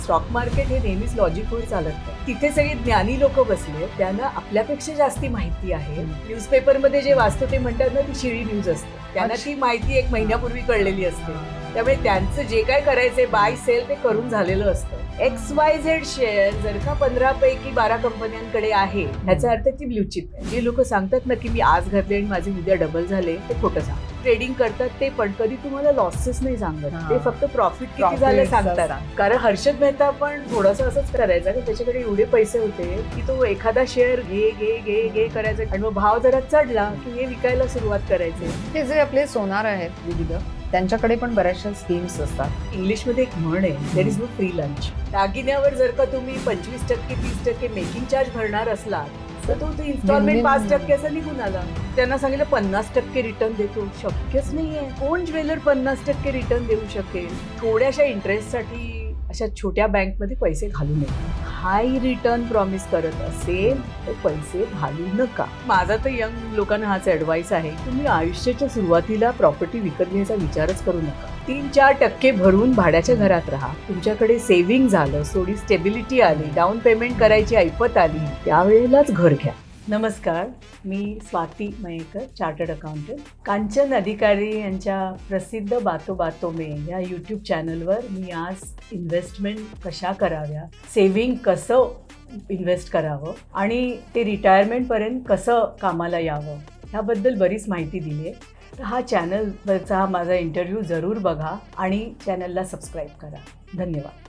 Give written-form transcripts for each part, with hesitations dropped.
Stock market हे नेहमीच लॉजिकवर चालत नाही. तिथे सगळे ज्ञानी लोक बसले, त्यांना आपल्यापेक्षा जास्ती माहिती आहे. न्यूजपेपरमध्ये जे वाचतो ते म्हणतात ना, ती शिळी न्यूज असते. त्यांना ती माहिती 1 महिन्यापूर्वी कळलेली असते. त्यामुळे त्यांचं जे काय करायचंय बाय सेल ते करून झालेलं असतं. XYZ शेअर जर का 15 पैकी 12 कंपन्यांकडे आहे, ह्याचा अर्थ ती ब्ल्यू चिप आहे. जे लोक सांगतात ना की मी आज घातले आणि माझे उद्या डबल झाले, ते खोटं सांगतात. ट्रेडिंग करतात ते पण कधी तुम्हाला लॉसेस नाही सांगत, ते फक्त प्रॉफिट किती झालं सांगतात. कारण हर्षद मेहता पण थोडंसं असंच करायचा की त्याच्याकडे एवढे पैसे होते की तो एखादा शेअर घे घे घे घे करायचा आणि मग भाव जरा चढला की हे विकायला सुरुवात करायचे. हे जे आपले सोनार आहेत विविध, त्यांच्याकडे पण बऱ्याचशा स्कीम्स असतात. इंग्लिशमध्ये एक म्हण आहे, there is no free lunch. दागिन्यावर जर का तुम्ही 25% 30% मेकिंग चार्ज भरणार असला तर तो इन्स्टॉलमेंट 5% निघून आला. त्यांना सांगितलं 50% रिटर्न देतो, शक्यच नाहीये. कोण ज्वेलर 50% रिटर्न देऊ शकेल? थोड्याशा इंटरेस्टसाठी अशा छोट्या बँकमध्ये पैसे घालू नये. हाय रिटर्न प्रॉमिस करत असेल तर पैसे घालू नका. माझा तर यंग लोकांना हाच ऍडवाइस आहे, तुम्ही आयुष्याच्या सुरुवातीला प्रॉपर्टी विकत घ्यायचा विचारच करू नका. 3-4% भरून भाड्याच्या घरात राहा. तुमच्याकडे सेव्हिंग झालं, थोडी स्टेबिलिटी आली, डाऊन पेमेंट करायची ऐपत आली, त्यावेळेलाच घर घ्या. नमस्कार, मी स्वाती मयेकर, चार्टर्ड अकाउंटंट. कांचन अधिकारी यांच्या प्रसिद्ध बातो बातो में या यूट्यूब चॅनलवर मी आज इन्व्हेस्टमेंट कशा कराव्या, सेव्हिंग कसं इन्व्हेस्ट करावं आणि ते रिटायरमेंटपर्यंत कसं कामाला यावं ह्याबद्दल बरीच माहिती दिली आहे. तर हा चॅनलवरचा माझा इंटरव्ह्यू जरूर बघा आणि चॅनलला सबस्क्राईब करा. धन्यवाद.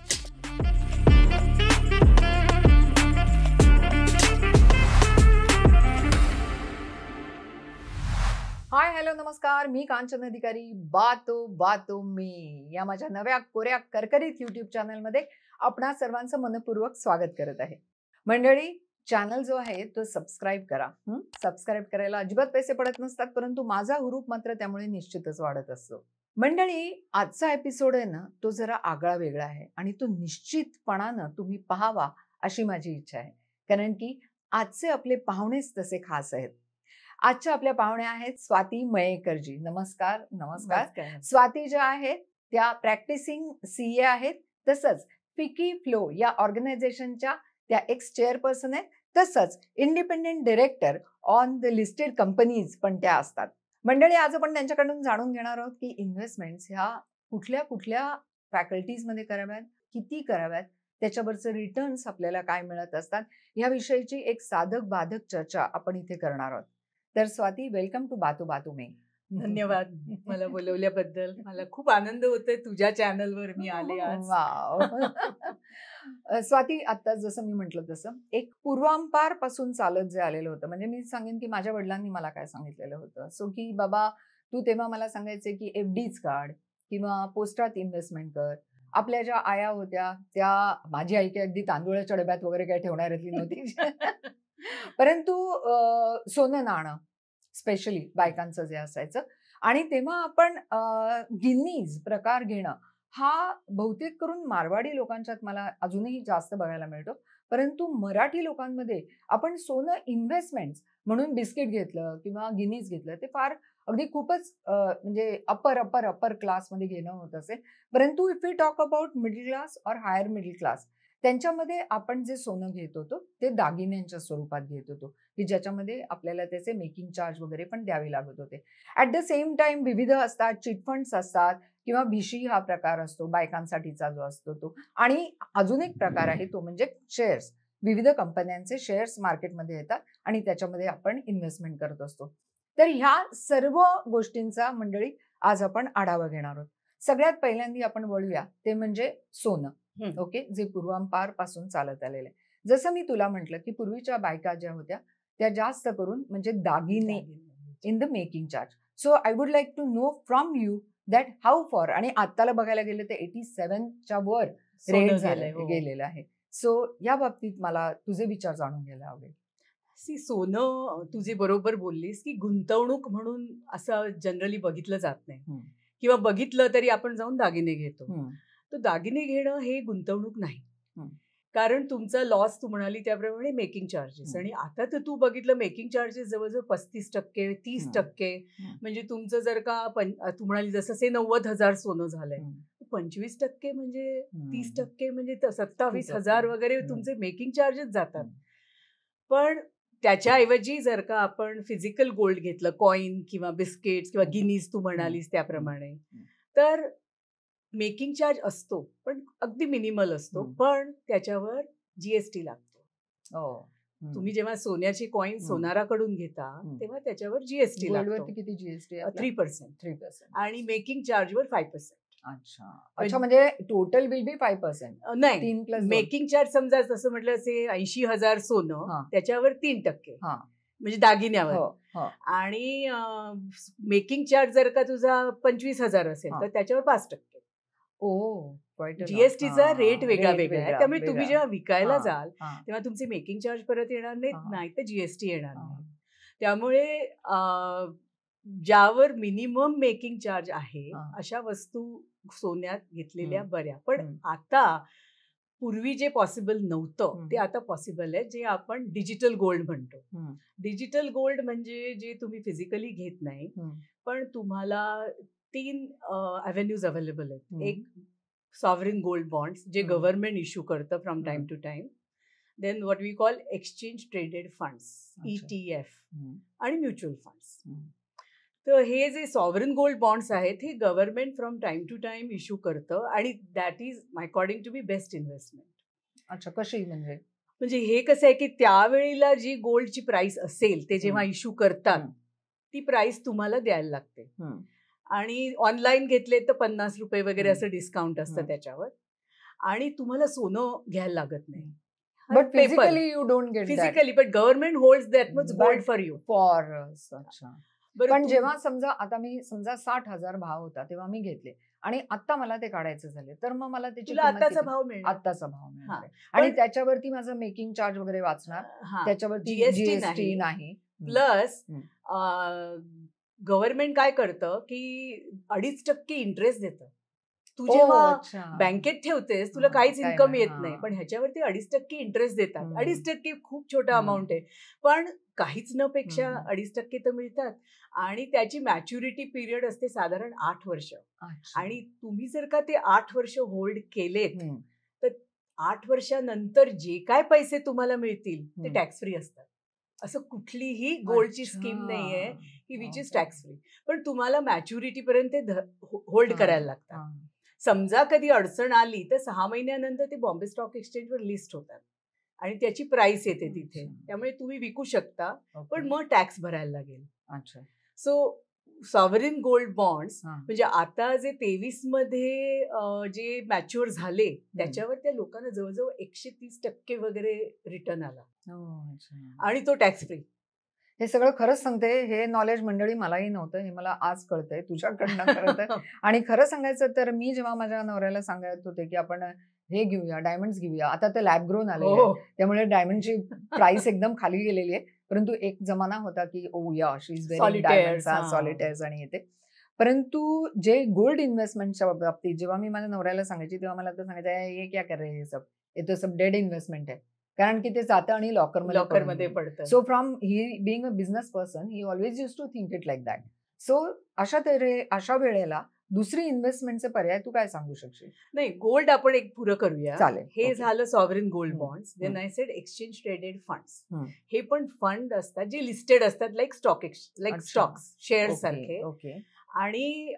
हाय, हॅलो, नमस्कार. मी कांचन अधिकारी. बातो बातो मी या माझ्या नव्या कोऱ्या करकरीत युट्यूब चॅनलमध्ये आपणा सर्वांचं मनपूर्वक स्वागत करत आहे. मंडळी, चॅनल जो आहे तो सबस्क्राईब करा. सबस्क्राईब करायला अजिबात पैसे पडत नसतात, परंतु माझा हुरूप मात्र त्यामुळे निश्चितच वाढत असतो. मंडळी, आजचा एपिसोड आहे ना, तो जरा आगळा वेगळा आहे आणि तो निश्चितपणानं तुम्ही पाहावा अशी माझी इच्छा आहे. कारण की आजचे आपले पाहुणेच तसे खास आहेत. आजच्या आपल्या पाहुण्या आहेत स्वाती मयेकरजी. नमस्कार. नमस्कार. स्वाती ज्या आहेत त्या प्रॅक्टिसिंग CA आहेत, तसंच फिकी फ्लो या ऑर्गनायझेशनच्या त्या एक्स चेअरपर्सन आहेत, तसंच independent director on the listed companies पण त्या असतात. मंडळी, आज आपण त्यांच्याकडून जाणून घेणार आहोत की इन्व्हेस्टमेंट्स ह्या कुठल्या कुठल्या फॅकल्टीजमध्ये कराव्यात, किती कराव्यात, त्याच्यावरचं रिटर्न्स आपल्याला काय मिळत असतात, ह्याविषयीची एक साधक बाधक चर्चा आपण इथे करणार आहोत. तर स्वाती, वेलकम टू बातो बातो में. धन्यवाद मला बोलवल्याबद्दल. मला खूप आनंद होतोय तुझ्या चॅनलवर मी आले आज. स्वाती, आता जसं मी म्हटलं तसं एक पूर्वांपार पासून चालत जे आलेलं होतं, म्हणजे मी सांगेन की माझ्या वडिलांनी मला काय सांगितलेलं होतं, सो की बाबा तू तेव्हा मला सांगायचे की FDच काढ किंवा पोस्टात इन्व्हेस्टमेंट कर. आपल्या ज्या आया होत्या त्या, माझी आई काही अगदी तांदूळाच्या डब्यात वगैरे काही ठेवणाऱ्यातली नव्हती, परंतु सोनं नाणं स्पेशली बायकांचं जे असायचं. आणि तेव्हा आपण गिन्नीज प्रकार घेणं हा बहुतेक करून मारवाडी लोकांच्यात मला अजूनही जास्त बघायला मिळतो, परंतु मराठी लोकांमध्ये आपण सोनं इन्व्हेस्टमेंट म्हणून बिस्किट घेतलं किंवा गिनीज घेतलं ते फार अगदी खूपच म्हणजे अपर क्लासमध्ये घेणं होत असेल. परंतु if you talk about middle class और हायर मिडल क्लास, त्यांच्यामध्ये आपण जे सोनं घेत होतो ते दागिन्यांच्या स्वरूपात घेत होतो, की ज्याच्यामध्ये आपल्याला त्याचे मेकिंग चार्ज वगैरे पण द्यावे लागत होते. ऍट द सेम टाइम विविध असतात, चिटफंड्स असतात किंवा भिशी हा प्रकार असतो बायकांसाठीचा जो असतो तो. आणि अजून एक प्रकार आहे तो म्हणजे शेअर्स. विविध कंपन्यांचे शेअर्स मार्केटमध्ये येतात आणि त्याच्यामध्ये आपण इन्व्हेस्टमेंट करत असतो. तर ह्या सर्व गोष्टींचा मंडळी आज आपण आढावा घेणार आहोत. सगळ्यात पहिल्यांदा आपण वळूया ते म्हणजे सोनं. ओके, जे पूर्वांपार पासून चालत आलेलं आहे. जसं मी तुला म्हटलं की पूर्वीच्या बायका ज्या होत्या त्या जास्त करून म्हणजे दागिने in the making charge. So I would like to know from you that how far, आणि आत्ताला बघायला गेलं तर 87च्या वर रेट गेलेलं आहे. सो या बाबतीत मला तुझे विचार जाणून घ्यायला आवडेल. सोनं तुझे बरोबर बोललीस की गुंतवणूक म्हणून असं जनरली बघितलं जात नाही, किंवा बघितलं तरी आपण जाऊन दागिने घेतो. तर दागिने घेणं हे गुंतवणूक नाही. कारण तुमचा लॉस तू म्हणाली त्याप्रमाणे मेकिंग चार्जेस, आणि आता तर तू बघितलं मेकिंग चार्जेस जवळजवळ 35%, 30%. म्हणजे तुमचं जर का तू म्हणाली जसं ते 90,000 सोनं झालंय, 25% म्हणजे 30% म्हणजे 27,000 वगैरे तुमचे मेकिंग चार्जेस जातात. पण त्याच्याऐवजी जर का आपण फिजिकल गोल्ड घेतलं, कॉइन किंवा बिस्किट्स किंवा गिनीज तू म्हणालीस त्याप्रमाणे, तर मेकिंग चार्ज असतो पण अगदी मिनिमल असतो, पण त्याच्यावर जीएसटी लागतो. तुम्ही जेव्हा सोन्याची कॉइन सोनाराकडून घेता तेव्हा त्याच्यावर जीएसटी लागतो. किती जीएसटी? 3%. आणि मेकिंग चार्जवर 5%. अच्छा, म्हणजे टोटल विल बी 5%. नाही, मेकिंग चार्ज समजा तसं म्हटलं असे 80,000 सोनं, त्याच्यावर 3%, म्हणजे दागिन्यावर. आणि मेकिंग चार्ज जर का तुझा 25,000 असेल तर त्याच्यावर 5%. जीएसटीचा रेट वेगळा वेगळा आहे. त्यामुळे तुम्ही जेव्हा विकायला जाल तेव्हा तुमचे मेकिंग चार्ज परत येणार नाही तर जीएसटी येणार नाही. त्यामुळे ज्यावर मिनिमम मेकिंग चार्ज आहे अशा वस्तू सोन्यात घेतलेल्या बऱ्या. पण आता पूर्वी जे पॉसिबल नव्हतं ते आता पॉसिबल आहे, जे आपण डिजिटल गोल्ड म्हणतो. डिजिटल गोल्ड म्हणजे जे तुम्ही फिजिकली घेत नाही, पण तुम्हाला 3 अव्हेन्यूज अवेलेबल आहेत. एक सॉव्हरेन गोल्ड बॉन्ड्स जे गव्हर्नमेंट इश्यू करतं from time to time. Then what we call exchange traded funds, ETF, आणि म्युच्युअल फंड्स. तर हे जे सॉव्हरेन गोल्ड बॉन्ड्स आहेत हे government from time to time issue करतं, आणि that is according to B best investment. अच्छा, कशी? म्हणजे हे कसं आहे की त्यावेळेला जी गोल्डची प्राइस असेल ते जेव्हा इश्यू करतात ती प्राइस तुम्हाला द्यायला लागते. आणि ऑनलाईन घेतले तर 50 रुपये वगैरे असं डिस्काउंट असतं त्याच्यावर, आणि तुम्हाला सोनं घ्यायला लागत नाही. But physically you don't get physically, but government holds that much gold for you. अच्छा. पण जेव्हा समजा आता मी 60,000 भाव होता तेव्हा मी घेतले आणि आता मला ते काढायचे झाले तर मग मला त्याची आत्ताचा भाव मिळणार, आणि त्याच्यावरती माझं मेकिंग चार्ज वगैरे वाचणार, त्याच्यावरती जीएसटी नाही. प्लस गव्हर्नमेंट काय करतं की 2.5% इंटरेस्ट देतं. तू जेव्हा बँकेत ठेवतेस तुला काहीच इन्कम येत नाही, पण ह्याच्यावरती 2.5% इंटरेस्ट देतात. 2.5% खूप छोटा अमाऊंट आहे, पण काहीच न पेक्षा 2.5% तर मिळतात. आणि त्याची मॅच्युरिटी पिरियड असते साधारण 8 वर्ष. आणि तुम्ही जर का ते 8 वर्ष होल्ड केलेत तर 8 वर्षानंतर जे काय पैसे तुम्हाला मिळतील ते टॅक्स फ्री असतात. असं कुठलीही गोल्डची स्कीम नाहीये की विच इज टॅक्स फ्री, पण तुम्हाला मॅच्युरिटी पर्यंत होल्ड करायला लागतात. समजा कधी अडचण आली तर 6 महिन्यानंतर ते बॉम्बे स्टॉक एक्सचेंजवर लिस्ट होतात आणि त्याची प्राइस येते तिथे, त्यामुळे तुम्ही विकू शकता, पण मग टॅक्स भरायला लागेल. सो सॉव्हरेन गोल्ड बॉन्ड्स म्हणजे आता जे 23 मध्ये जे मॅच्युअर झाले त्याच्यावर त्या लोकांना जवळजवळ 130% वगैरे रिटर्न आला, आणि तो टॅक्स फ्री. हे सगळं खरंच सांगते, हे नॉलेज मंडळी मलाही नव्हतं, हे मला आज कळतंय तुझ्याकडनं कळतंय. आणि खरं सांगायचं तर मी जेव्हा माझ्या नवऱ्याला सांगत होते की आपण हे घेऊया, डायमंड्स घेऊया, आता तर लॅब ग्रोन आले त्यामुळे डायमंडची प्राइस एकदम खाली गेलेली आहे. परंतु एक जमाना होता की ओ या शी इज व्हेरी सॉलिटेअर्स आणि येते. परंतु जे गोल्ड इन्व्हेस्टमेंटच्या बाबतीत जेव्हा मी माझ्या नवऱ्याला सांगायची तेव्हा मला तर सांगायचं हे क्या कर रहे सब, हे तो सब डेड इन्व्हेस्टमेंट आहे, कारण की ते जातं आणि लॉकरमध्ये पडतं. So from he being a business person he always use to think it like that. So अशा वेळेला दुसरी इन्व्हेस्टमेंटचे पर्याय तू काय सांगू शकशील? नाही, गोल्ड आपण एक पुरं करूया. चालेल. हे झालं sovereign gold bonds. Then I said exchange traded funds. हे पण फंड असतात जे लिस्टेड असतात, लाईक स्टॉक्स, शेअर सारखे, आणि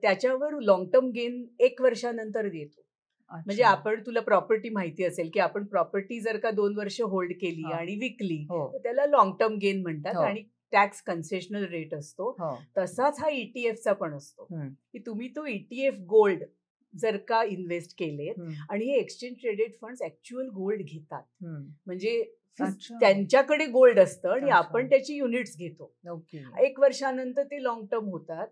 त्याच्यावर लॉंग टर्म गेन 1 वर्षानंतर देतो. म्हणजे आपण, तुला प्रॉपर्टी माहिती असेल की आपण प्रॉपर्टी जर का 2 वर्ष होल्ड केली आणि विकली तर त्याला लॉंग टर्म गेन म्हणतात, आणि टॅक्स कन्सेशनल रेट असतो. तसाच हा ETFचा पण असतो की तुम्ही तो ETF गोल्ड जर का इन्व्हेस्ट केले, आणि हे exchange traded funds actual gold घेतात, म्हणजे त्यांच्याकडे गोल्ड असतं आणि आपण त्याची युनिट्स घेतो. 1 वर्षानंतर ते लॉंग टर्म होतात,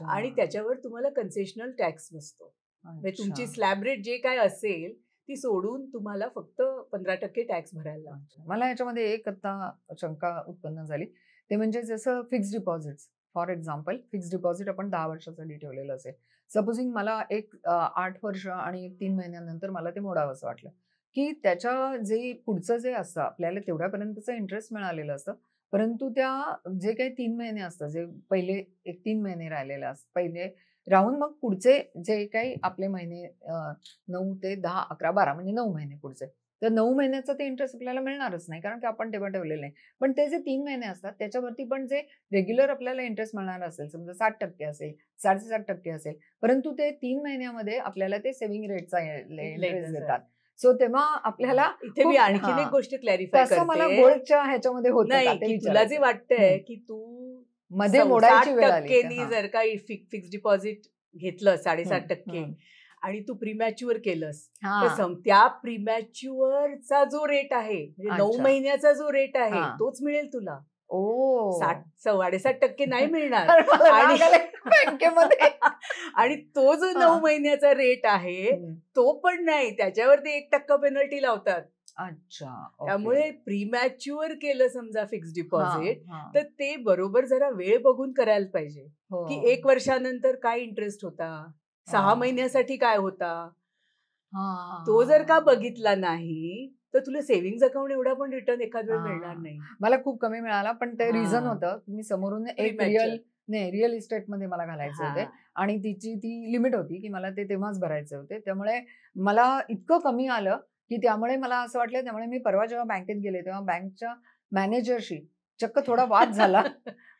आणि त्याच्यावर तुम्हाला कन्सेशनल टॅक्स बसतो. म्हणजे तुमची स्लॅब रेट जे काय असेल ती सोडून तुम्हाला फक्त 15% टॅक्स भरायला लागतो. मला याच्यामध्ये एक आता शंका उत्पन्न झाली, ते म्हणजे जसं fixed deposit. For example, fixed deposit आपण 10 वर्षासाठी ठेवलेलं असेल. सपोजिंग मला 8 वर्ष आणि 3 महिन्यानंतर मला ते मोडावंसं वाटलं, की त्याच्या जे पुढचं जे असतं आपल्याला तेवढ्यापर्यंतचं इंटरेस्ट मिळालेलं असतं, परंतु त्या जे काही 3 महिने असतात, जे पहिले एक 3 महिने राहिलेले असतात, पहिले राहून मग पुढचे जे काही आपले महिने 9 ते 10, 11, 12 म्हणजे 9 महिने पुढचे. तर 9 महिन्याचा ते इंटरेस्ट आपल्याला मिळणारच नाही, कारण की आपण तेव्हा ठेवलेलं नाही. पण ते जे 3 महिने असतात त्याच्यावरती पण जे रेग्युलर आपल्याला इंटरेस्ट मिळणार असेल, समजा 60% असेल, 7.5% असेल, परंतु ते 3 महिन्यामध्ये आपल्याला ते सेव्हिंग रेटचा इंटरेस्ट देतात. सो तेव्हा आपल्याला इथे मी खूप आणखीन एक हां. गोष्ट क्लॅरिफाय तसं मला करते. गोल्डच्या ह्याच्यामध्ये होतं का नाही, ते की तुला जे विचारायचं. वाटतंय की तू मध्ये मोडायची वेळ आली तर 60% हां. जर का फिक्स डिपॉझिट घेतलं 7.5% हं. आणि तू प्रीमॅच्युअर केलंस तर हां. त्या प्रीमॅच्युअरचा जो रेट आहे म्हणजे 9 अच्छा. महिन्याचा जो रेट आहे हां. तोच मिळेल तुला. ओह! 7.5% नाही मिळणार. तर मला आणि राग आलाय बँकेमध्ये. आणि तो जो 9 हां. महिन्याचा रेट आहे हं. तो पण नाही, त्याच्यावरती 1% पेनल्टी लावतात. अच्छा. ओके. त्यामुळे प्रीमॅच्युअर केलं समजा फिक्स हां, डिपॉझिट हां. तर ते बरोबर जरा वेळ बघून करायला पाहिजे की हो. 1 वर्षानंतर काय इंटरेस्ट होता, 6 हां. महिन्यासाठी काय होता, हां, तो जर का हां. बघितला नाही तर तुला सेव्हिंग्ज अकाउंट एवढा पण रिटर्न एखाद वेळ मिळणार हां. नाही. मला खूप कमी मिळाला, पण ते रिझन हां. होतं. मी समोरून एक प्रीमॅच्युअर. रिअल इस्टेटमध्ये मला घालायचे होते हां. आणि तिची ती लिमिट होती, की मला ते तेव्हाच भरायचे होते. त्यामुळे मला इतकं कमी आलं, की त्यामुळे मला असं वाटलं, त्यामुळे मी परवा जेव्हा बँकेत गेले, तेव्हा बँकच्या मॅनेजरशी चक्क थोडा वाद झाला.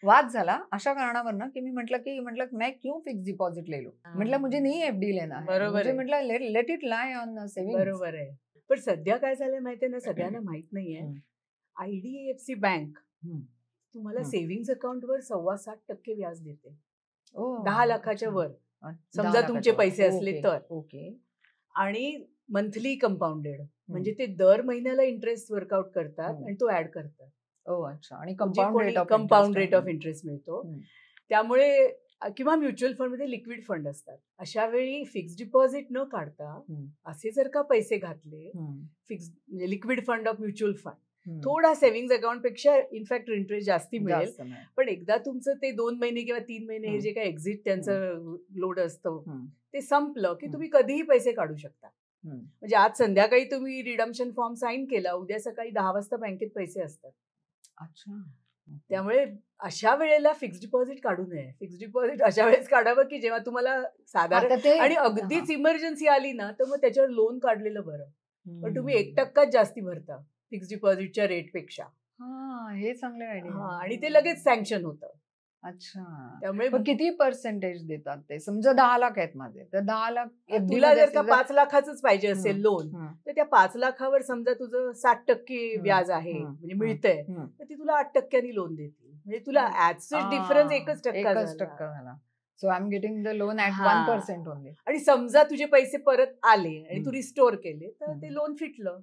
वाद झाला अशा कारणावरनं, की मी म्हटलं, "मैं क्यों फिक्स डिपॉझिट ले लूं?" म्हटलं, "मुझे नहीं एफडी लेना है. बरोबर मुझे आहे. म्हटलं let it lie on savings." बरोबर आहे. पण सध्या काय झालंय माहितीये ना, सगळ्यांना माहित नाहीये. हं, आयडीएफसी बँक हं, तुम्हाला हं. सेव्हिंग्ज अकाउंटवर 7.25% व्याज देते. ओह! 10 लाखाच्या अच्छा. वर. 10 समजा तुमचे लाखाच्या वर. पैसे असले ओके, तर. ओके. आणि मंथली कंपाऊंडेड हं. म्हणजे ते दर महिन्याला इंटरेस्ट वर्कआउट करतात हं. आणि तो ऍड करतात. ओह! अच्छा. आणि म्हणजे compound rate of compound interest rate of आहे. इंटरेस्ट मिळतो. हं, त्यामुळे किंवा म्युच्युअल फंड मध्ये लिक्विड फंड असतात. अशा वेळी फिक्स डिपॉझिट न काढता हं, असे जर का पैसे घातले हं, फिक्स म्हणजे liquid fund of mutual fund हं. थोडा सेव्हिंग्ज अकाउंट पेक्षा इनफॅक्ट इंटरेस्ट जास्ती मिळेल. जास्त मिळेल. पण एकदा तुमचं ते 2 महिने किंवा 3 महिने हे हं, जे काही एक्झिट त्यांचं लोड असतं हं, ते संपलं की हं, तुम्ही कधीही पैसे काढू शकता. हं. म्हणजे आज संध्याकाळी तुम्ही रिडम्पशन फॉर्म साईन केला, उद्या सकाळी 10 वाजता बँकेत पैसे असतात. अच्छा. ओके. त्यामुळे अशा वेळेला फिक्स डिपॉझिट काढू नये. फिक्स डिपॉझिट अशा वेळेस काढावं की जेव्हा तुम्हाला हां, साधारण तर ते आणि हां. अगदीच इमर्जन्सी आली ना तर मग त्याच्यावर लोन काढलेलं बरं. पण तुम्ही हं. 1% जास्ती भरता फिक्स डिपॉझिटच्या रेटपेक्षा. हां, हे चांगली आयडिया हां आहे. आणि ते लगेच सँक्शन होतं. अच्छा. त्यामुळे मग किती पर्सेंटेज देतात ते? समजा 10 लाख आहेत माझे, तर 10 लाख एफडी तुला मध्ये जर का असेल तर 5 लाखाचंच पाहिजे हं, असेल लोन हं, तर त्या 5 लाखावर समजा तुझं 60% हं, व्याज आहे हं, म्हणजे हं, मिळतंय हं. तर ती तुला 8% लोन देतील. म्हणजे तुला हं. ऍज सच डिफरन्स 1% 1% झाला. झाला. So I am getting the loan at हां. 1% ओन्ली. आणि समजा तुझे पैसे परत आले आणि तू हं. रिस्टोर केले तर हं. ते लोन फिटलं.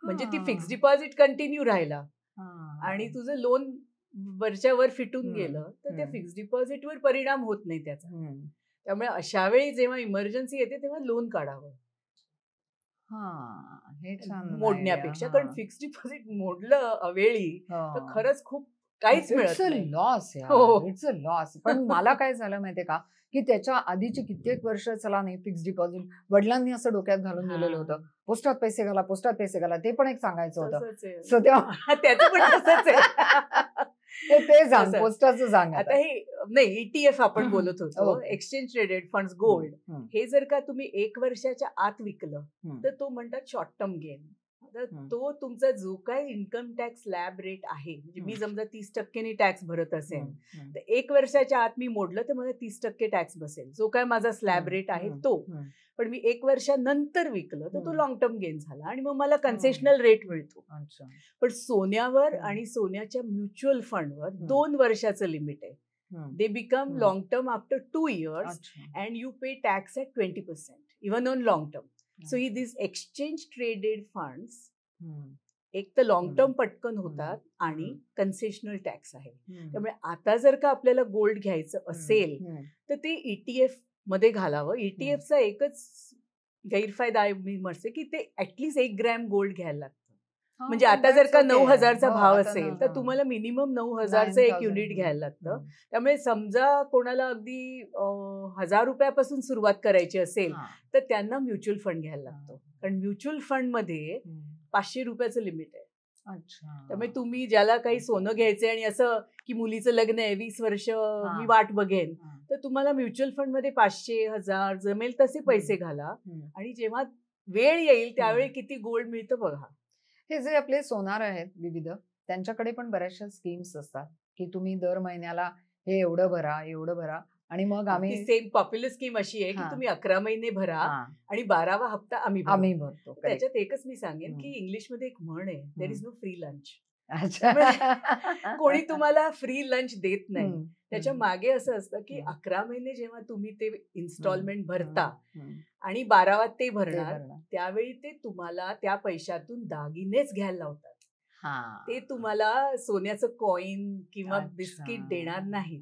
म्हणजे ती फिक्स हां. डिपॉझिट कंटिन्यू राहिला आणि हां. तुझं लोन वरच्या वर फिटून हं, गेलं तर त्या हं, फिक्स डिपॉझिटवर परिणाम होत नाही त्याचा. हं. त्यामुळे अशा वेळी जेव्हा इमर्जन्सी येते तेव्हा लोन काढावं हां. हे छान आयडिया. मोडण्यापेक्षा. कारण हां. फिक्स डिपॉझिट मोडलं अवेळी तर हां. खरंच खूप काहीच इट्स मिळत अ नाही. लॉस हो. यार. It's a loss. पण मला काय झालं माहितीये का, की त्याच्या आधीची कित्येक वर्ष चला नाही फिक्स डिपॉझिट वडिलांनी असं डोक्यात घालून दिलेलं होतं. हां. पोस्टात पैसे घाला, पोस्टात पैसे घाला. ते पण एक सांगायचं होतं. तसंच आहे. सो तेव्हा त्याचं पण तसंच आहे. ते सांग, तसं. पोस्टाचं सांग आता आता. हे नाही ETF आपण बोलत होतो. Okay. Exchange traded funds gold. हं, हे जर का तुम्ही 1 वर्षाच्या आत विकलं हं, तर तो म्हणतात शॉर्ट टर्म गेन. तर हं, तो तुमचा जो काही इन्कम टॅक्स स्लॅब रेट आहे म्हणजे मी हं. समजा 30% टॅक्स भरत असेल हं, हं, तर 1 वर्षाच्या आत मी मोडलं तर मला 30% टॅक्स बसेल. जो काय माझा स्लॅब रेट आहे हं, तो. हं, पण मी 1 वर्षानंतर विकलं तर तो हं. लॉंग टर्म गेन झाला आणि मग मला कन्सेशनल रेट मिळतो. अच्छा. पण सोन्यावर हं. आणि सोन्याच्या म्युच्युअल फंडवर हं. 2 वर्षाचं लिमिट आहे. हं. They become Hmm. long term after 2 years अच्छा. and you pay tax at 20% even on long term. So अच्छा. these exchange traded funds हं, एक तर लॉंग हं. टर्म पटकन हं. होतात आणि हं. कन्सेशनल टॅक्स आहे. हं. त्यामुळे आता जर का आपल्याला गोल्ड घ्यायचं हं, असेल हं. तर ते ETF मध्ये घालावं. ETFचा एकच गैरफायदा आहे मी म्हणते की ते ऍटलीस्ट 1 ग्रॅम गोल्ड घ्यायला लागतं. हां, म्हणजे पण आता जर that's का okay. 9,000चा हो, भाव आता असेल ना तर हां. तुम्हाला मिनिमम 9,000चं एक 9,000 युनिट हं, घ्यायला लागतं. हं. त्यामुळे समजा कोणाला अगदी 1,000 रुपयापासून सुरुवात करायची असेल हां. तर त्यांना म्युच्युअल फंड घ्यायला लागतो. कारण कारण म्युच्युअल फंड मध्ये 500 रुपयाचं लिमिट आहे. अच्छा. त्यामुळे तुम्ही ज्याला काही सोनं घ्यायचंय आणि असं की मुलीचं लग्न आहे 20 वर्ष मी वाट बघेन, तर तुम्हाला म्युच्युअल फंड मध्ये 500, 1000 जमेल तसे पैसे घाला आणि जेव्हा वेळ येईल त्यावेळी किती गोल्ड मिळतं बघा. हे जे आपले सोनार आहेत विविध, त्यांच्याकडे पण बऱ्याचशा स्कीम्स असतात की तुम्ही दर महिन्याला हे एवढं भरा आणि मग आम्ही सेम पॉप्युलर स्कीम अशी आहे की तुम्ही 11 महिने भरा आणि 12वा हप्ता आम्ही भरतो. त्याच्यात एकच मी सांगेन की इंग्लिशमध्ये एक म्हण आहे, there is no free lunch. कोणी तुम्हाला फ्री लंच देत नाही. त्याच्या मागे असं असतं की 11 महिने जेव्हा तुम्ही ते इन्स्टॉलमेंट भरता आणि 12वात ते भरणार, त्यावेळी ते तुम्हाला त्या पैशातून दागिनेच घ्यायला लावतात. ते तुम्हाला सोन्याचं कॉइन किंवा बिस्किट देणार नाही.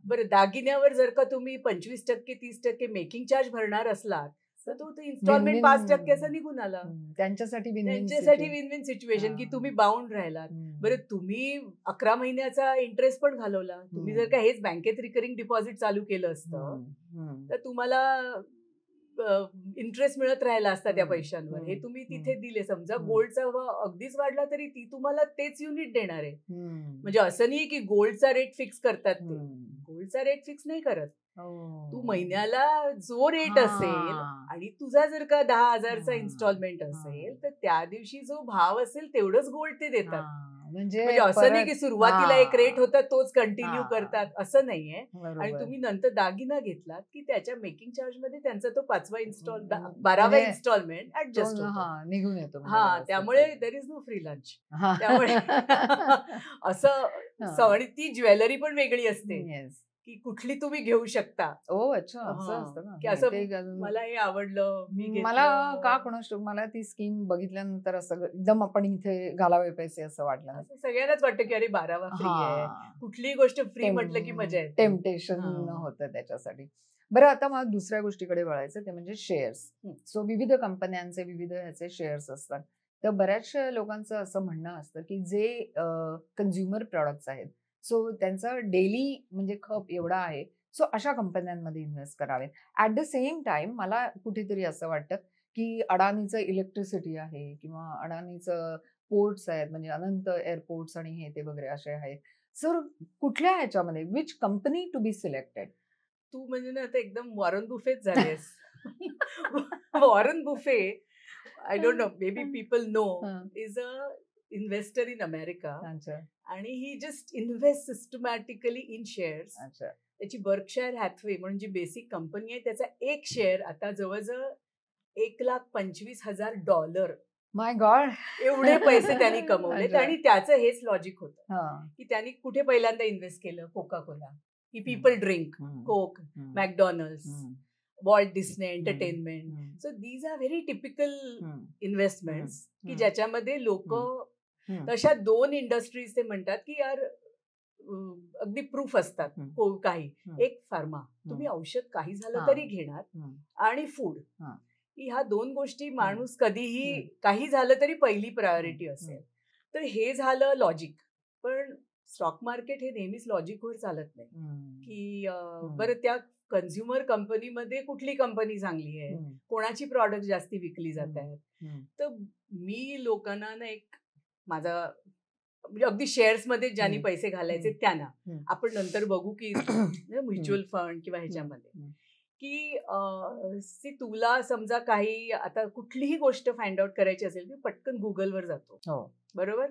बरं, दागिन्यावर जर का तुम्ही 25% 30% मेकिंग चार्ज भरणार असलात तर तो इन्स्टॉलमेंट 5% असा निघून आला. त्यांच्यासाठी विन विन सिच्युएशन की तुम्ही बाउंड राहिलात. बरं, तुम्ही 11 महिन्याचा इंटरेस्ट पण घालवला. तुम्ही जर का हेच बँकेत रिकरिंग डिपॉझिट चालू केलं असतं तर तुम्हाला इंटरेस्ट मिळत राहिला असता त्या पैशांवर. हे तुम्ही तिथे दिले. समजा गोल्डचा अगदीच वाढला तरी ती तुम्हाला तेच युनिट देणार आहे. म्हणजे असं नाही की गोल्डचा रेट फिक्स करतात. ते गोल्डचा रेट फिक्स नाही करत. तू महिन्याला जो रेट असेल आणि तुझा जर का 10,000चा इन्स्टॉलमेंट असेल तर त्या दिवशी जो भाव असेल तेवढंच गोल्ड ते देतात. म्हणजे असं नाही की सुरुवातीला एक रेट होता तोच कंटिन्यू करतात, असं नाहीये. आणि तुम्ही नंतर दागिना घेतलात की त्याच्या मेकिंग चार्ज मध्ये त्यांचा तो 12वा इन्स्टॉलमेंट ऍडजस्ट निघून येतो. त्यामुळे there is no free lunch. त्यामुळे असं आणि ती ज्वेलरी पण वेगळी असते की कुठली तुम्ही घेऊ शकता. अच्छा, असं असतं की असं मला हे आवडलं, मला का कोणास मला ती स्कीम बघितल्यानंतर असं एकदम आपण इथे घालावे पैसे असं वाटलं. सगळ्यांनाच वाटतं की अरे 12वा फ्री आहे, कुठलीही गोष्ट फ्री म्हटलं की मजा येते. टेम्पटेशन होतं त्याच्यासाठी. बरं, आता मला दुसऱ्या गोष्टीकडे वळायचं, ते म्हणजे शेअर्स. सो विविध कंपन्यांचे विविध ह्याचे शेअर्स असतात. तर बऱ्याचशा लोकांचं असं म्हणणं असतं की जे कन्झ्युमर प्रॉडक्ट्स आहेत, सो त्यांचं डेली म्हणजे खप एवढा आहे, सो अशा कंपन्यांमध्ये इन्व्हेस्ट करावे. ऍट द सेम टाइम मला कुठेतरी असं वाटतं की अडाणीचं इलेक्ट्रिसिटी आहे किंवा अडाणीचं पोर्ट्स आहेत, म्हणजे अनंत एअरपोर्ट्स आणि हे ते वगैरे असे आहेत. सर, कुठल्या ह्याच्यामध्ये which company to be selected? तू म्हणजे ना आता एकदम वॉरन बुफेच झालेस. Warren Buffett, I don't know, may be people know, is a investor in America आणि he just invest systematically in shares. त्याची बर्कशायर हॅथवे म्हणून जी बेसिक कंपनी आहे त्याचा एक शेअर आता जवळजवळ $1,25,000 माय गॉड एवढे पैसे त्यांनी कमवलेत. आणि त्याचं हेच लॉजिक होतं की त्यांनी कुठे पहिल्यांदा इन्व्हेस्ट केलं, कोका कोला, की people drink Coke, McDonald's, Walt Disney entertainment. So these are very typical investments की ज्याच्यामध्ये लोक तशा 2 इंडस्ट्रीज ते म्हणतात की यार अगदी प्रूफ असतात. काही एक फार्मा, तुम्ही औषध काही झालं तरी घेणार, आणि फूड. ह्या 2 गोष्टी माणूस कधीही काही झालं तरी पहिली प्रायोरिटी असेल. तर हे झालं लॉजिक. पण स्टॉक मार्केट हे नेहमीच लॉजिकवर चालत नाही की बरं त्या कन्झ्युमर कंपनीमध्ये कुठली कंपनी चांगली आहे, कोणाची प्रॉडक्ट जास्ती विकली जात आहेत. तर मी लोकांना ना एक माझा म्हणजे अगदी शेअर्स मध्ये ज्यांनी पैसे घालायचे त्यांना, आपण नंतर बघू की म्युच्युअल फंड किंवा ह्याच्यामध्ये, की तुला समजा काही आता कुठलीही गोष्ट फाइंड आउट करायची असेल की पटकन गुगलवर जातो, बरोबर?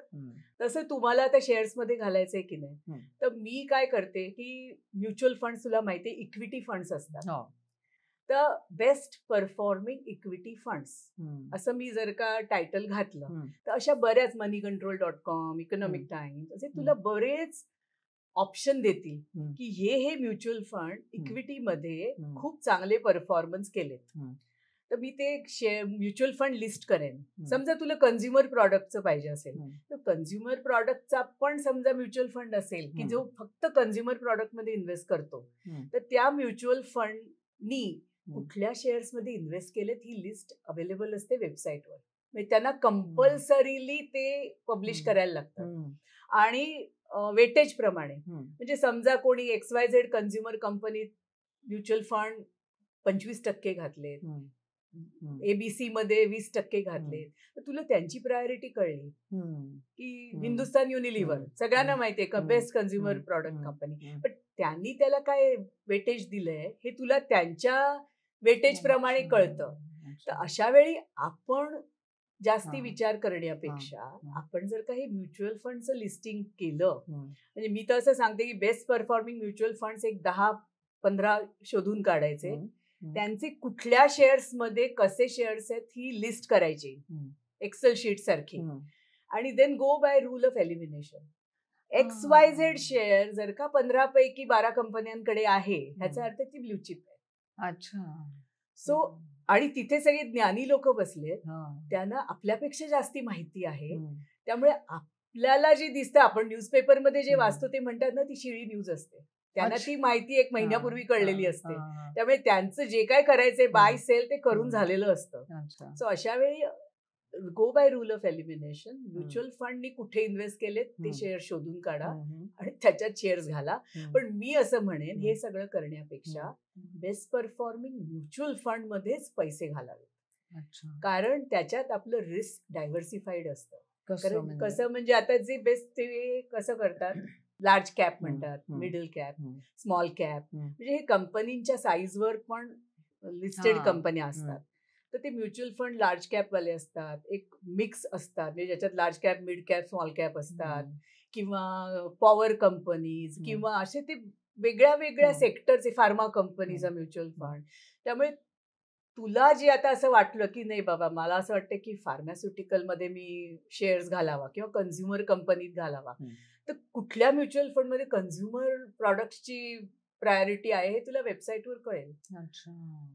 तसं तुम्हाला आता शेअर्स मध्ये घालायचंय की नाही, तर मी काय करते की म्युच्युअल फंड, तुला माहितीये इक्विटी फंड्स असतात, तर बेस्ट परफॉर्मिंग इक्विटी फंड्स असं मी जर का टायटल घातलं तर अशा बऱ्याच moneycontrol.com, इकॉनॉमिक टाइम्स असे तुला बरेच ऑप्शन देतील की हे म्युच्युअल फंड इक्विटीमध्ये खूप चांगले परफॉर्मन्स केलेत. तर मी ते म्युच्युअल फंड लिस्ट करेन. समजा तुला कन्झ्युमर प्रॉडक्टचं पाहिजे असेल तर कन्झ्युमर प्रॉडक्टचा पण समजा म्युच्युअल फंड असेल की जो फक्त कन्झ्युमर प्रॉडक्टमध्ये इन्व्हेस्ट करतो, तर त्या म्युच्युअल फंडनी कुठल्या शेअर्स मध्ये इन्व्हेस्ट केलेत ही लिस्ट अवेलेबल असते वेबसाईटवर. म्हणजे त्यांना कंपल्सरीली ते पब्लिश करायला लागतं आणि वेटेज प्रमाणे. म्हणजे समजा कोणी XYZ कन्झ्युमर कंपनीत म्युच्युअल फंड 25% घातलेत, ABC मध्ये 20% घातले, तर तुला त्यांची प्रायोरिटी कळली की हिंदुस्तान युनिलिव्हर सगळ्यांना माहितीये का बेस्ट कन्झ्युमर प्रॉडक्ट कंपनी, पण त्यांनी त्याला काय वेटेज दिलंय हे तुला त्यांच्या वेटेज प्रमाणे कळतं. तर अशा वेळी आपण जास्ती विचार करण्यापेक्षा आपण जर काही म्युच्युअल फंडचं लिस्टिंग केलं, म्हणजे मी तर असं सांगते की बेस्ट परफॉर्मिंग म्युच्युअल फंड्स एक 10-15 शोधून काढायचे, त्यांचे कुठल्या शेअर्स मध्ये कसे शेअर्स आहेत ही लिस्ट करायची एक्सेल शीट सारखी, आणि then go by rule of elimination. XYZ share जर का 15 पैकी 12 कंपन्यांकडे आहे ह्याचा अर्थ ती ब्ल्यू चिप आहे. अच्छा. सो आणि तिथे सगळे ज्ञानी लोक बसलेत, त्यांना आपल्यापेक्षा जास्ती माहिती आहे, त्यामुळे आपल्याला जे दिसतं, आपण न्यूजपेपरमध्ये जे वाचतो ते म्हणतात ना, ती शिळी न्यूज असते, त्यांना ती माहिती 1 महिन्यापूर्वी कळलेली असते, त्यामुळे त्यांचं जे काय करायचंय बाय सेल ते करून झालेलं असतं. सो अशा वेळी go by rule of elimination. Mutual फंडनी कुठे इन्व्हेस्ट केलेत ते शेअर शोधून काढा आणि त्याच्यात शेअर्स घाला. पण मी असं म्हणेन, हे सगळं करण्यापेक्षा बेस्ट परफॉर्मिंग म्युच्युअल फंड मध्येच पैसे घालावे, कारण त्याच्यात आपलं रिस्क डायव्हर्सिफाईड असतं. कसं म्हणजे आता जे बेस्ट ते कसं करतात, लार्ज कॅप म्हणतात, मिडल कॅप, स्मॉल कॅप, म्हणजे हे कंपनीच्या साईजवर पण लिस्टेड कंपन्या असतात. तर ते म्युच्युअल फंड लार्ज कॅप वाले असतात, एक मिक्स असतात, म्हणजे ज्याच्यात large cap, mid cap, small cap असतात, किंवा पॉवर कंपनीज, किंवा असे ते वेगळ्या वेगळ्या सेक्टरचे, फार्मा कंपनीचा म्युच्युअल फंड. त्यामुळे तुला जे आता असं वाटलं की नाही बाबा, मला असं वाटतं की फार्मास्युटिकल मध्ये मी शेअर्स घालावा किंवा कन्झ्युमर कंपनीत घालावा, तर कुठल्या म्युच्युअल फंड मध्ये कन्झ्युमर प्रॉडक्टची प्रायोरिटी आहे हे तुला वेबसाईटवर कळेल.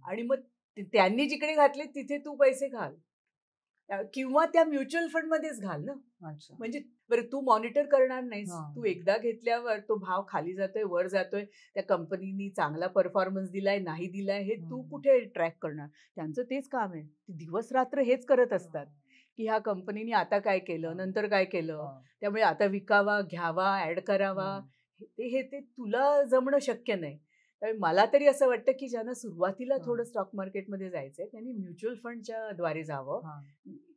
आणि मग त्यांनी जिकडे घातले तिथे तू पैसे घाल, किंवा त्या म्युच्युअल फंड मध्येच घाल ना. म्हणजे बरं, तू मॉनिटर करणार नाहीस, तू एकदा घेतल्यावर तो भाव खाली जातोय वर जातोय, त्या कंपनीनी चांगला परफॉर्मन्स दिलाय नाही दिलाय हे तू कुठे ट्रॅक करणार. त्यांचं तेच काम आहे, दिवस रात्र हेच करत असतात की ह्या कंपनीने आता काय केलं, नंतर काय केलं, त्यामुळे आता विकावा, घ्यावा, ऍड करावा, हे ते तुला जमणं शक्य नाही. त्यामुळे मला तरी असं वाटतं की ज्यांना सुरुवातीला थोडं स्टॉक मार्केटमध्ये जायचंय त्यांनी म्युच्युअल फंडच्या द्वारे जावं.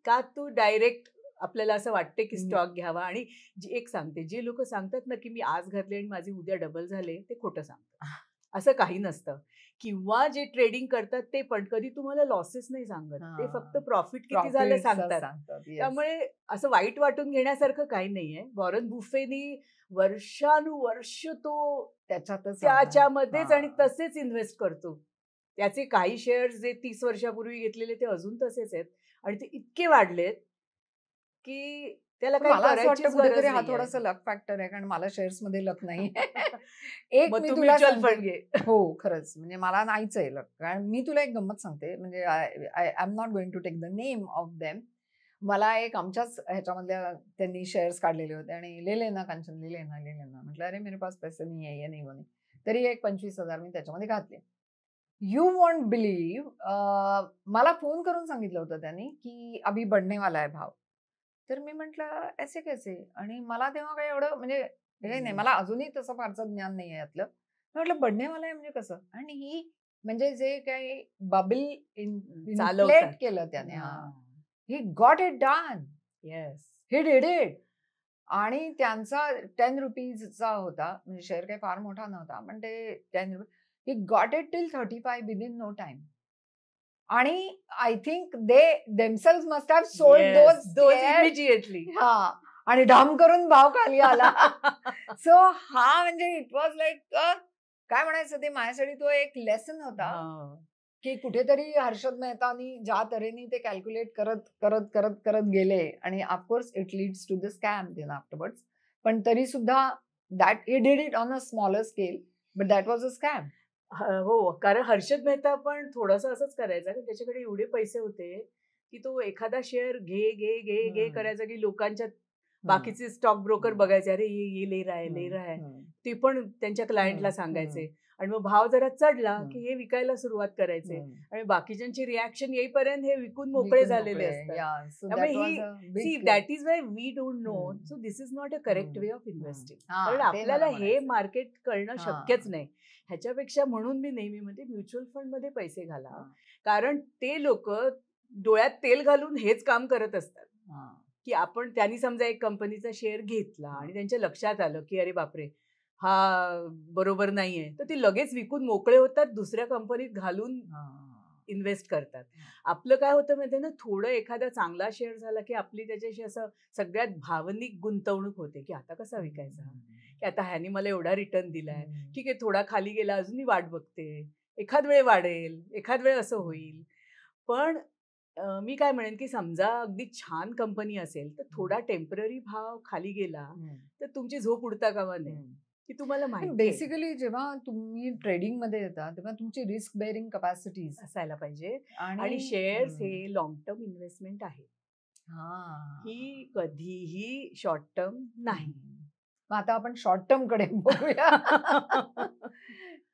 का तू डायरेक्ट आपल्याला असं वाटते की स्टॉक घ्यावा. आणि एक सांगते, जे लोक सांगतात ना की मी आज घातले आणि माझी उद्या डबल झाले, ते खोटं सांगतात. असं काही नसतं. किंवा जे ट्रेडिंग करतात ते पण कधी तुम्हाला लॉसेस नाही सांगत, ते फक्त प्रॉफिट किती झालं सांगतात. त्यामुळे असं वाईट वाटून घेण्यासारखं काही नाहीये. वॉरन बुफेनी वर्षानुवर्ष तो त्याच्यामध्येच आणि तसेच इन्व्हेस्ट करतो. त्याचे काही शेअर्स जे 30 वर्षापूर्वी घेतलेले ते अजून तसेच आहेत आणि ते इतके वाढलेत की त्याला काही करायचीच गरज नाही. हा थोडासा लक फॅक्टर आहे, कारण मला शेअर्स मध्ये लक नाही. एक मी तुला फंड घे. हो खरंच, म्हणजे मला नाहीच आहे लक. कारण मी तुला एक गंमत सांगते, म्हणजे I am not going to take the name of them. मला एक आमच्याच ह्याच्यामधल्या त्यांनी शेअर्स काढलेले होते आणि ले लेना कांचन, ले लेना म्हटलं, अरे मेरे पास पैसे नाही आहे, ये नाही बने. तरी एक 25,000 मी त्याच्यामध्ये घातले. यू वॉन्ट बिलीव्ह, मला फोन करून सांगितलं होतं त्यांनी की अभी बढ़ने वाला आहे भाव. तर मी म्हटलं ऐसे कैसे, आणि मला तेव्हा काही एवढं म्हणजे हे नाही, मला अजूनही तसं फारसं ज्ञान नाही आहे यातलं. म्हटलं बढ़ने वाला आहे म्हणजे कसं, आणि ही म्हणजे जे काही बबल इन्फ्लेट केलं त्याने, he got it done. Yes. He did it. आणि त्यांचा 10 रुपीजचा होता, म्हणजे शेअर काही फार मोठा नव्हता, पण ते 10 rupees, he got it till 35 within no time. आणि I think they themselves must have sold those immediately. आणि डाम करून भाव खाली आला. सो हा म्हणजे इट वॉज लाईक, काय म्हणायचं, ते माझ्यासाठी तो एक लेसन होता की कुठेतरी हर्षद मेहतानी ज्या तऱ्हेने ते कॅल्क्युलेट करत करत करत करत गेले, आणि of course it leads to the scam then afterwards, पण तरी सुद्धा that he did it on a smaller scale, but that was a scam. हो, कारण हर्षद मेहता पण थोडंसं असंच करायचा, की त्याच्याकडे एवढे पैसे होते की तो एखादा शेअर घे करायचा की लोकांच्या बाकीचे स्टॉक ब्रोकर बघायचे, अरे ये ले रहा है ले रहा है, ते पण त्यांच्या क्लायंटला सांगायचे. आणि मग भाव जरा चढला की हे विकायला सुरुवात करायचे आणि बाकीच्यांची रिॲक्शन येईपर्यंत हे विकून मोकळे झालेले असतात. त्यामुळे that is why we don't know. So this is not a correct way of investing. कारण आपल्याला हे मार्केट कळणं शक्यच नाही. ह्याच्यापेक्षा म्हणून मी नेहमी म्हणते म्युच्युअल फंड मध्ये पैसे घाला, कारण ते लोक डोळ्यात तेल घालून हेच काम करत असतात की आपण त्यांनी समजा एक कंपनीचा शेअर घेतला आणि त्यांच्या लक्षात आलं की अरे बापरे हा बरोबर नाहीये, तर ते लगेच विकून मोकळे होतात, दुसऱ्या कंपनीत घालून इन्व्हेस्ट करतात. आपलं काय होतं माहितीये ना, थोडं एखादा चांगला शेअर झाला की आपली त्याच्याशी असं सगळ्यात भावनिक गुंतवणूक होते की आता कसा विकायचा, की आता ह्यानी मला एवढा रिटर्न दिलाय, ठीक आहे थोडा खाली गेला अजूनही वाट बघते, एखाद वेळ वाढेल, एखाद वेळ असं होईल. पण मी काय म्हणेन की समजा अगदी छान कंपनी असेल तर थोडा टेम्पररी भाव खाली गेला तर तुमची झोप उडता कामा नये, की तुम्हाला माहिती बेसिकली जेव्हा तुम्ही ट्रेडिंग मध्ये येता तेव्हा तुमची रिस्क बेअरिंग कॅपॅसिटीज असायला पाहिजे. आणि शेअर्स हे लॉंग टर्म इन्व्हेस्टमेंट आहे, ही कधीही शॉर्ट टर्म नाही. आता आपण शॉर्ट टर्म कडे बघूया.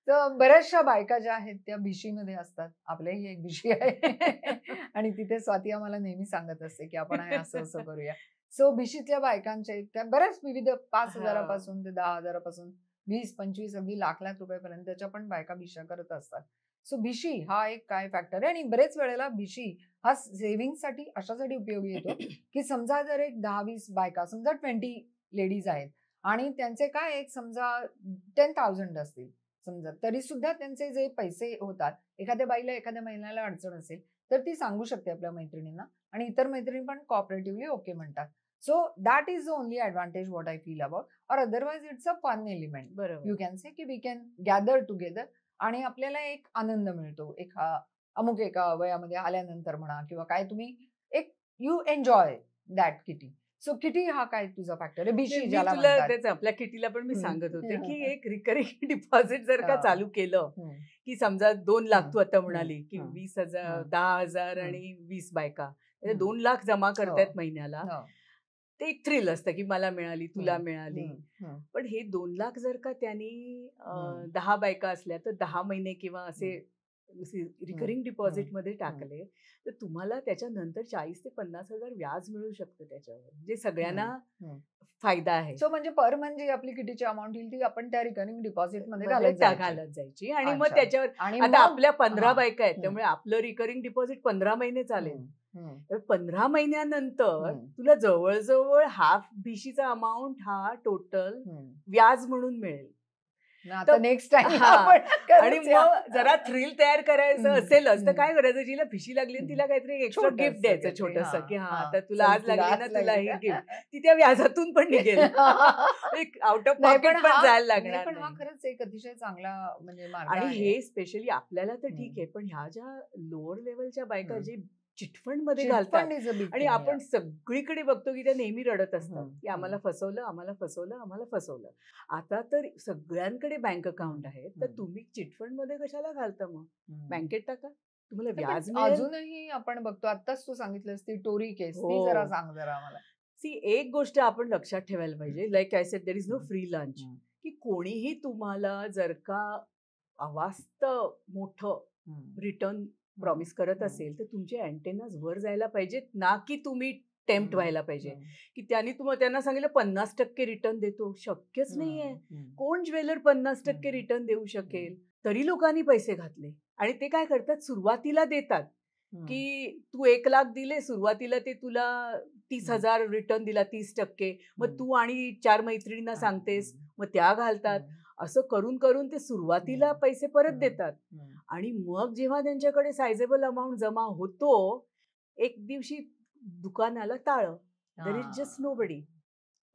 तर बऱ्याचशा बायका ज्या आहेत त्या BC मध्ये असतात. आपल्याही एक BC आहे आणि तिथे स्वाती आम्हाला नेहमी सांगत असते की आपण असं असं करूया. सो BCतल्या बायकांचे त्या बऱ्याच विविध 5,000 पासून ते 10,000 पासून 20-25 अगदी लाख रुपयापर्यंतच्या पण बायका BC करत असतात. सो BC हा एक काय फॅक्टर आहे. आणि बरेच वेळेला BC हा सेव्हिंग साठी अशासाठी उपयोगी येतो की समजा जर एक 10-20 बायका, समजा 20 लेडीज आहेत आणि त्यांचे काय एक समजा 10,000 असतील समजा, तरी सुद्धा त्यांचे जे पैसे होतात, एखाद्या बाईला एखाद्या महिन्याला अडचण असेल तर ती सांगू शकते आपल्या मैत्रिणींना आणि इतर मैत्रिणी पण कॉपरेटिव्हली ओके म्हणतात. So that is the only advantage what I feel about. और otherwise it's a fun element. बरोबर, यू कॅन से की वी कॅन गॅदर टुगेदर आणि आपल्याला एक आनंद मिळतो एक अमुक एका वयामध्ये आल्यानंतर म्हणा किंवा काय, तुम्ही एक you enjoy that kitty. So kitty हा काय तुझा फॅक्टर आहे? BC ज्याला म्हणतात. त्याच आपल्या किटीला पण मी सांगत होते की एक रिकरिंग डिपॉझिट जर का चालू केलं की समजा 2 लाख तू आता म्हणाली की 20,000 10,000 आणि 20 बायका 2 लाख जमा करतायत महिन्याला, ते एक थ्रिल असतं की मला मिळाली तुला मिळाली. पण हे 2 लाख जर का त्यांनी 10 बायका असल्या तर 10 महिने किंवा असे रिकरिंग डिपॉझिट मध्ये टाकले तर तुम्हाला त्याच्यानंतर 40,000 ते 50,000 व्याज मिळू शकतं त्याच्यावर, जे सगळ्यांना फायदा आहे. सो म्हणजे पर म्हणजे आपली कितीची अमाऊंट येईल ती आपण त्या रिकरिंग डिपॉझिट मध्ये घालत जायची आणि मग त्याच्यावर आता आपल्या 15 बायका आहेत त्यामुळे आपलं रिकरिंग डिपॉझिट 15 महिने चालेल. 15 महिन्यानंतर तुला जवळजवळ हाफ BCचा अमाऊंट हा टोटल व्याज म्हणून मिळेल. नेक्स्ट टाइम आणि मग जरा थ्रिल तयार करायचं असेलच तर काय करायचं, जिला भिशी लागली तिला काहीतरी एक्स्ट्रा गिफ्ट द्यायचं छोटस की हा आता तुला आज लागली ना तुला ही गिफ्ट, ती त्या व्याजातून पण निघेल, आउट ऑफ पॉकेट पण जायला लागणार. पण हा खरंच एक अतिशय चांगला म्हणजे मार्ग आणि आहे. हे स्पेशली आपल्याला तर ठीक आहे, पण ह्या ज्या लोअर लेवलच्या बायका जे चिटफंड मध्ये घालतात आणि आपण सगळीकडे बघतो की त्या नेहमी रडत असतात की आम्हाला फसवलं आम्हाला फसवलं आम्हाला फसवलं. आता तर सगळ्यांकडे बँक अकाउंट आहे, तर तुम्ही चिटफंड मध्ये कशाला घालता, मग बँकेत टाका, तुम्हाला व्याज मिळेल. अजूनही आपण बघतो, आताच तू सांगितलंस ती टोरी केस, ती जरा सांग जरा आम्हाला. एक गोष्ट आपण लक्षात ठेवायला पाहिजे, like I said there is no free lunch. की कोणीही तुम्हाला जर का अवास्तव मोठं रिटर्न प्रॉमिस करत असेल तर तुमचे अँटेनाज वर जायला पाहिजेत, ना की तुम्ही टेम्प्ट व्हायला पाहिजे की त्यांनी त्यांना सांगितलं 50% रिटर्न देतो. शक्यच नाहीये. कोण ज्वेलर 50% रिटर्न देऊ शकेल? तरी लोकांनी पैसे घातले आणि ते काय करतात, सुरुवातीला देतात की तू 1 लाख दिले सुरुवातीला, ते तुला 30,000 रिटर्न दिला 30%, मग तू आणि 4 मैत्रिणींना सांगतेस, मग त्या घालतात. असं करून करून ते सुरुवातीला पैसे परत देतात आणि मग जेव्हा त्यांच्याकडे सायझेबल अमाऊंट जमा होतो, एक दिवशी दुकानाला टाळं. There is just nobody.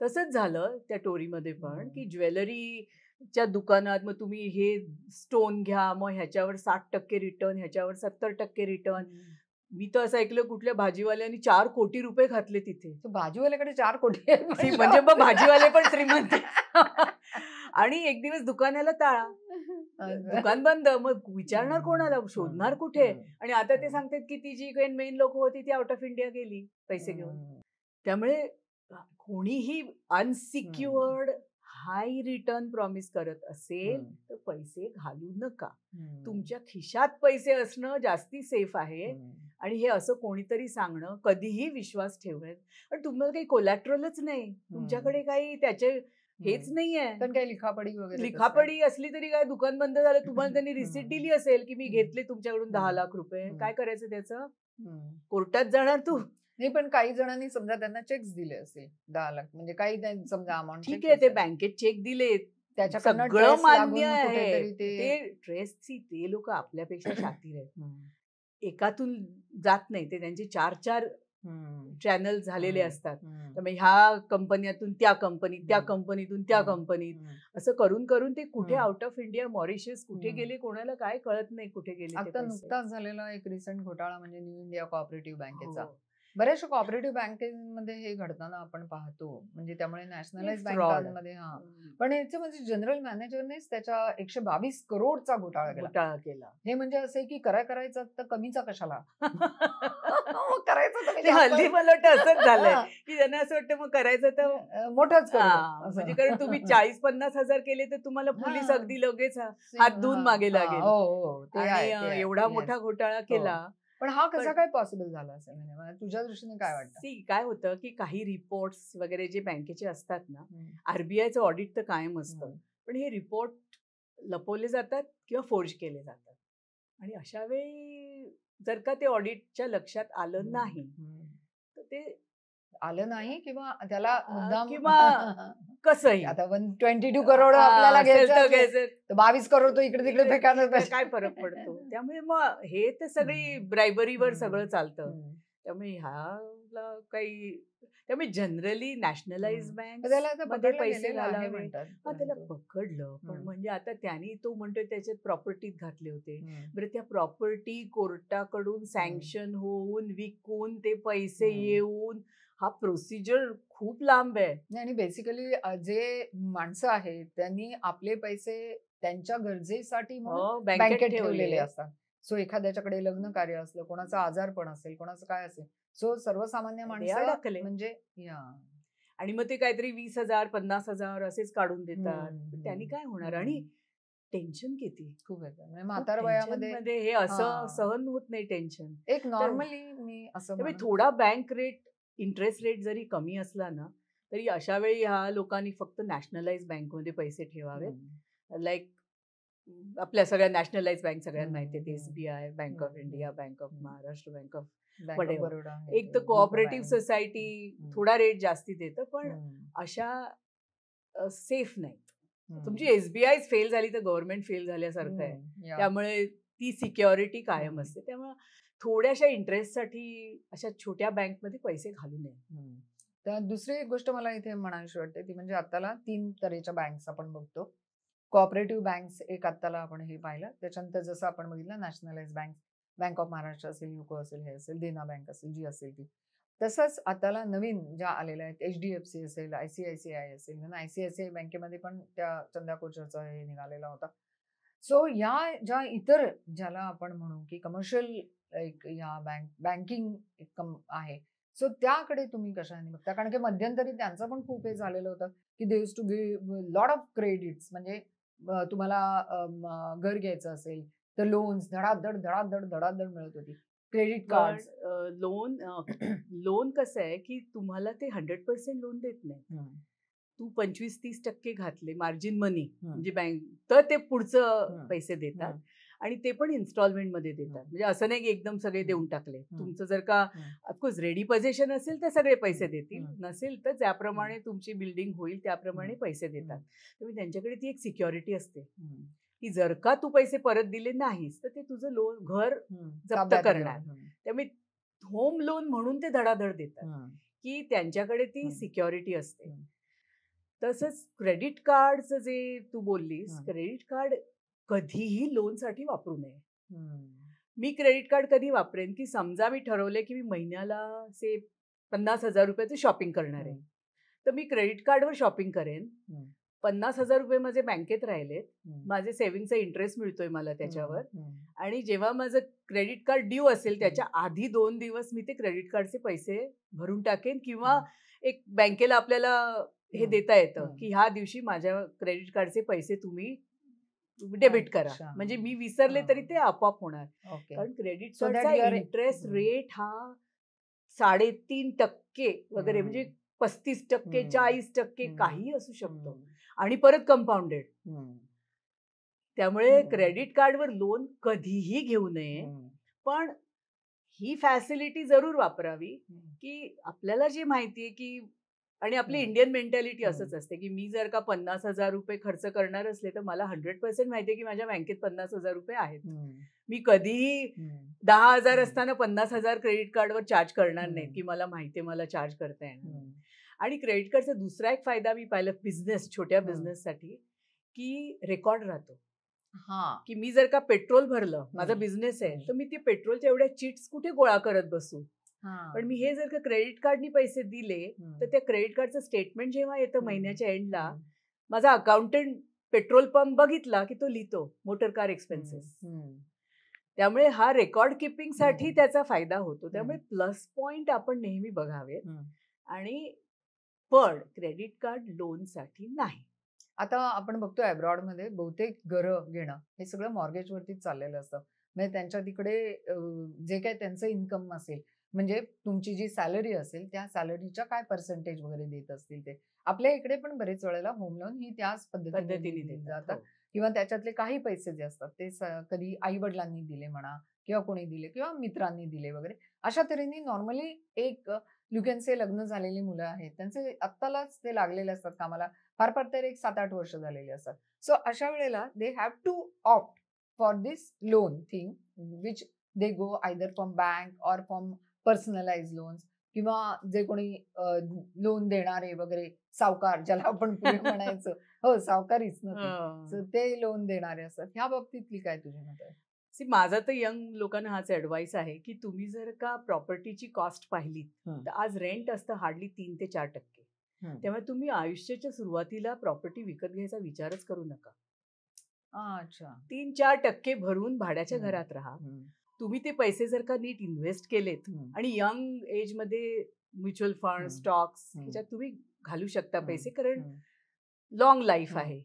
तसंच झालं त्या टोरीमध्ये पण की ज्वेलरीच्या दुकानात मग तुम्ही हे स्टोन घ्या, मग ह्याच्यावर 60% रिटर्न, ह्याच्यावर 70% रिटर्न. मी तर असं ऐकलं कुठल्या भाजीवाल्याने 4 कोटी रुपये घातले तिथे. भाजीवाल्याकडे 4 कोटी म्हणजे मग भाजीवाले पण श्रीमंत. आणि एक दिवस दुकानाला टाळा, दुकान बंद, मग विचारणार कोणाला, शोधणार कुठे. आणि आता ते सांगतात की ती जी मेन लोक होती ती आउट ऑफ इंडिया गेली पैसे घेऊन. त्यामुळे कोणीही अनसिक्युअर्ड हाय रिटर्न प्रॉमिस करत असेल तर पैसे घालू नका. तुमच्या खिशात पैसे असणं जास्ती सेफ आहे. आणि हे असं कोणीतरी सांगणं कधीही विश्वास ठेवण्यात. पण तुम्हाला काही कोलॅटरलच नाही, तुमच्याकडे काही त्याचे हेच नाहीये. पण काही लिखापडी वगैरे लिखापडी असली तरी काय, दुकान बंद झालं, तुम्हाला त्यांनी रिसिट दिली असेल की मी घेतले तुमच्याकडून 10 लाख रुपये, काय करायचं त्याचं? कोर्टात जाणार तू. नाही, पण काही जणांनी समजा त्यांना चेक्स दिले असतील 10 लाख, म्हणजे काही समजा अमाऊंट. ठीक आहे, ते बँकेत चेक दिले, सगळं मान्य आहे. ते ट्रेसची ते लोक आपल्यापेक्षा शातीर आहेत. एकातून जात नाही ते, त्यांचे 4 चॅनल झालेले असतात. त्यामुळे ह्या कंपन्यातून त्या कंपनीत, त्या कंपनीतून त्या कंपनीत, असं करून करून ते कुठे आउट ऑफ इंडिया, मॉरिशस कुठे गेले कोणाला काय कळत नाही कुठे गेले. आता नुकताच झालेला एक रिसेंट घोटाळा म्हणजे न्यू इंडिया कोऑपरेटिव्ह बँकेचा. बऱ्याचशा कोऑपरेटिव्ह बँकेमध्ये हे घडताना आपण पाहतो, म्हणजे त्यामुळे नॅशनलाइज बँकांमध्ये. पण याचं म्हणजे जनरल मॅनेजरनेच त्याच्या 122 करोडचा घोटाळा केला. हे म्हणजे असं की करायचं तर कमीचा कशाला करायचं. हल्ली मला वाटतं असंच झालंय की त्यांना असं वाटतं मग करायचं तर मोठंच म्हणजे, कारण तुम्ही 40-50 हजार केले तर तुम्हाला पोलीस अगदी लगेच हात धुवून मागे लागेल. आणि एवढा मोठा घोटाळा केला. पण हा कसा काय पॉसिबल झाला असेल, म्हणजे तुझ्या दृष्टीने काय वाटतं? काय होतं की काही रिपोर्ट्स वगैरे जे बँकेचे असतात ना, आरबीआयचं ऑडिट तर कायम असतं, पण हे रिपोर्ट लपवले जातात किंवा फोर्ज केले जातात. आणि अशा वेळी जर का ते ऑडिटच्या लक्षात आलं नाही तर ते आलं नाही किंवा त्याला किंवा कसंही आता 122 करोड आपल्याला घ्यायचं, 22 करोड तो इकडे तिकडे फेकायला काय फरक पडतो. त्यामुळे मग हे तर सगळी ब्रायबरीवर सगळं चालतं. त्यामुळे ह्याला काही, त्यामुळे जनरली नॅशनलाइज बँक मध्ये पैसे घालावे. त्याला पकडलं, पण म्हणजे आता त्यांनी तो म्हणतोय त्याच्यात प्रॉपर्टीत घातले होते. बरं, त्या प्रॉपर्टी कोर्टाकडून सँक्शन होऊन विकून ते पैसे येऊन हा प्रोसिजर खूप लांब आहे. आणि बेसिकली जे माणसं आहेत त्यांनी आपले पैसे त्यांच्या गरजेसाठी बँकेत ठेवलेले असतात. सो एखाद्याच्याकडे लग्न कार्य असलं, कोणाचा आजारपण असेल, कोणाचं काय असेल, सो सर्वसामान्य माणसं म्हणजे आणि मग ते काहीतरी 20,000 50,000 असेच काढून देतात. त्यांनी काय होणार? आणि टेन्शन किती खूप येतं म्हातार वयामध्ये. हे असं सहन होत नाही टेन्शन. एक नॉर्मली मी असं थोडा बँक रेट, इंटरेस्ट रेट जरी कमी असला ना, तरी अशा वेळी ह्या लोकांनी फक्त नॅशनलाइज बँकमध्ये पैसे ठेवावेत. लाईक आपल्या सगळ्या नॅशनलाइज बँक सगळ्यांना माहिती आहे, SBI, bank of India, bank of Maharashtra, bank of Baroda. एक तर कोऑपरेटिव्ह सोसायटी थोडा रेट जास्ती देतं, पण अशा सेफ नाही. तुमची एसबीआय फेल झाली तर गव्हर्नमेंट फेल झाल्यासारखं आहे. त्यामुळे ती सिक्युरिटी कायम असते. त्यामुळे थोड्याशा इंटरेस्टसाठी अशा छोट्या बँकमध्ये पैसे घालू नये. तर दुसरी एक गोष्ट मला इथे म्हणावीशी वाटते ती म्हणजे आताला 3 तऱ्हेच्या बँक्स आपण बघतो. कोऑपरेटिव्ह बँक्स एक आताला आपण हे पाहिलं. त्याच्यानंतर जसं आपण बघितलं nationalise bank, bank of Maharashtra असेल, युको असेल, हे असेल, देना बँक असेल, जी असेल ती. तसंच आताला नवीन ज्या आलेल्या आहेत, HDFC असेल, ICICI असेल, ICICI बँकेमध्ये पण त्या चंदा कोचरचा हे निघालेला होता. सो या ज्या इतर ज्याला आपण म्हणू की कमर्शियल एक या बँकिंग आहे, सो त्याकडे तुम्ही कशाने बघता? कारण की मध्यंतरी त्यांचं पण खूप हे झालेलं होतं की they used to give lot of credits. म्हणजे तुम्हाला घर घ्यायचं असेल तर लोन्स धडाधड मिळत होती. क्रेडिट कार्ड, लोन कसं आहे की तुम्हाला ते 100% लोन देत नाही. तू 25-30% घातले मार्जिन मनी म्हणजे बँक, तर ते पुढचं पैसे देतात. आणि ते पण इन्स्टॉलमेंट मध्ये देतात. म्हणजे असं नाही की एकदम सगळे देऊन टाकले. तुमचं जर का ऑफकोर्स रेडी पोझिशन असेल तर सगळे पैसे देतील, नसेल तर ज्याप्रमाणे तुमची बिल्डिंग होईल त्याप्रमाणे पैसे देतात. त्यामुळे त्यांच्याकडे ती एक सिक्युरिटी असते की जर का तू पैसे परत दिले नाहीस तर ते तुझं लोन, घर जप्त करणार. त्यामुळे होम लोन म्हणून ते धडाधड देतात की त्यांच्याकडे ती सिक्युरिटी असते. तसंच क्रेडिट कार्डचं जे तू बोललीस, क्रेडिट कार्ड कधीही लोनसाठी वापरू नये. मी क्रेडिट कार्ड कधी वापरेन की समजा मी ठरवले की मी महिन्याला 50,000 रुपयाचं शॉपिंग करणार आहे, तर मी क्रेडिट कार्डवर शॉपिंग करेन. 50,000 रुपये माझे बँकेत राहिलेत. माझे सेव्हिंगचा इंटरेस्ट मिळतोय मला त्याच्यावर. आणि जेव्हा माझं क्रेडिट कार्ड ड्यू असेल त्याच्या आधी 2 दिवस मी ते क्रेडिट कार्डचे पैसे भरून टाकेन, किंवा एक बँकेला आपल्याला हे देता येतं की ह्या दिवशी माझ्या क्रेडिट कार्डचे पैसे तुम्ही डेबिट करा. म्हणजे मी विसरले तरी ते आपोआप होणार. कारण क्रेडिट कार्डचा इंटरेस्ट रेट हा 3.5% वगैरे, म्हणजे 35%, 40% काही असू शकतो, आणि परत कंपाऊंडेड. त्यामुळे क्रेडिट कार्डवर लोन कधीही घेऊ नये. पण ही फॅसिलिटी जरूर वापरावी की आपल्याला जी माहितीये की, आणि आपली इंडियन मेंटॅलिटी असंच असते की मी जर का 50,000 रुपये खर्च करणार असले तर मला 100% माहितीये की माझ्या बँकेत 50,000 रुपये आहेत. मी कधीही 10,000 असताना 50,000 क्रेडिट कार्डवर चार्ज करणार नाही की मला माहितीये मला चार्ज करता येणार. आणि क्रेडिट कार्डचा दुसरा एक फायदा मी पाहिला छोट्या बिझनेससाठी, की रेकॉर्ड राहतो. की मी जर का पेट्रोल भरलं, माझा बिझनेस आहे, तर मी ते पेट्रोलच्या एवढ्या चिट्स कुठे गोळा करत बसू. पण मी हे जर का क्रेडिट कार्डनी पैसे दिले तर त्या क्रेडिट कार्डचं स्टेटमेंट जेव्हा येतं महिन्याच्या एंडला, माझा अकाउंटंट पेट्रोल पंप बघितला की तो लिहितो मोटर कार एक्सपेन्सेस. त्यामुळे हा रेकॉर्ड किपिंग साठी त्याचा फायदा होतो. त्यामुळे प्लस पॉइंट आपण नेहमी बघावेत. आणि पण क्रेडिट कार्ड लोन साठी नाही. आता आपण बघतो अब्रॉडमध्ये बहुतेक घरं घेणं हे सगळं मॉर्गेजवरतीच चाललेलं असतं. म्हणजे त्यांच्या तिकडे जे काही त्यांचं इन्कम असेल, म्हणजे तुमची जी सॅलरी असेल त्या सॅलरीच्या काय पर्सेंटेज वगैरे देत असतील ते. आपल्या इकडे पण बरेच वेळेला होम लोन ही त्याच पद्धतीने दिली जातात, किंवा त्याच्यातले काही पैसे जे असतात ते कधी आई वडिलांनी दिले म्हणा, किंवा कोणी दिले, किंवा मित्रांनी दिले वगैरे. अशा तऱ्हेने नॉर्मली एक यू कॅन से लग्न झालेली मुलं आहेत, त्यांचे आत्तालाच ते लागलेले असतात कामाला, फार फार तर एक 7-8 वर्ष झालेले असतात. सो अशा वेळेला they have to opt for this loan thing which they go either from bank or from personalize loans, किंवा जे कोणी लोन देणारे वगैरे सावकार ज्याला आपण पुढे म्हणायचं, हो सावकारीच ना, ते लोन देणारे असतात. ह्या बाबतीतली काय तुझी मत आहे? माझा तर यंग लोकांना हाच ऍडवाइस आहे की तुम्ही जर का प्रॉपर्टीची कॉस्ट पाहिली तर आज रेंट असतं हार्डली 3 ते 4%. त्यामुळे तुम्ही आयुष्याच्या सुरुवातीला प्रॉपर्टी विकत घ्यायचा विचारच करू नका. 3-4% भरून भाड्याच्या घरात राहा. तुम्ही ते पैसे जर का नीट इन्व्हेस्ट केलेत आणि यंग एज मध्ये म्युच्युअल फंड, स्टॉक्स ह्याच्यात तुम्ही घालू शकता पैसे, कारण लॉंग लाईफ आहे.